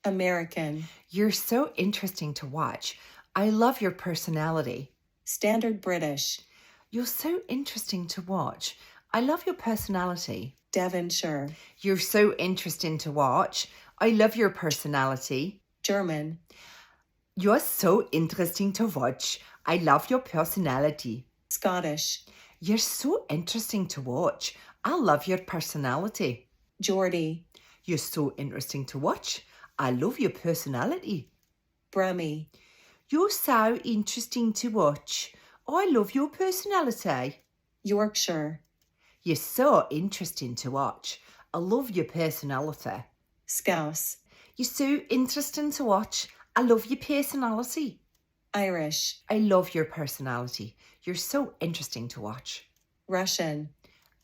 American. You're so interesting to watch. I love your personality. Standard British. You're so interesting to watch. I love your personality. Devonshire. You're so interesting to watch. I love your personality. German. You're so interesting to watch. I love your personality. Scottish. You're so interesting to watch. I love your personality. Geordie. You're so interesting to watch. I love your personality. Brummie. You're so interesting to watch. I love your personality. Yorkshire. You're so interesting to watch. I love your personality. Scouse. You're so interesting to watch. I love your personality. Irish. I love your personality. You're so interesting to watch. Russian.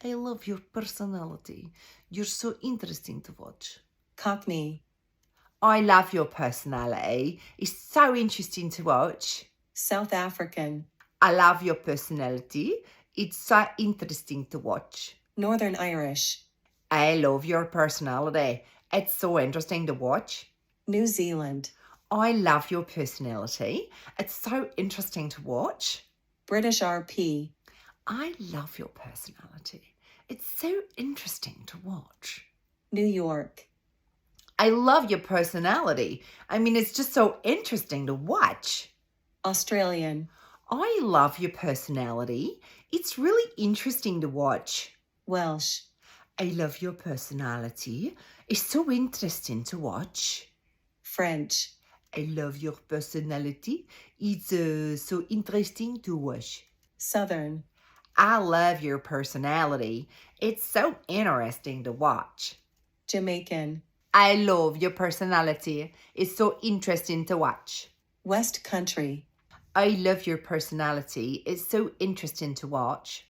I love your personality. You're so interesting to watch. Cockney. I love your personality. It's so interesting to watch. South African. I love your personality. It's so interesting to watch. Northern Irish. I love your personality. It's so interesting to watch. New Zealand. I love your personality. It's so interesting to watch. British RP. I love your personality. It's so interesting to watch. New York. I love your personality. I mean, it's just so interesting to watch. Australian. I love your personality. It's really interesting to watch. Welsh. I love your personality. It's so interesting to watch. French. I love your personality. It's so interesting to watch. Southern. I love your personality. It's so interesting to watch. Jamaican. I love your personality. It's so interesting to watch. West Country. I love your personality. It's so interesting to watch.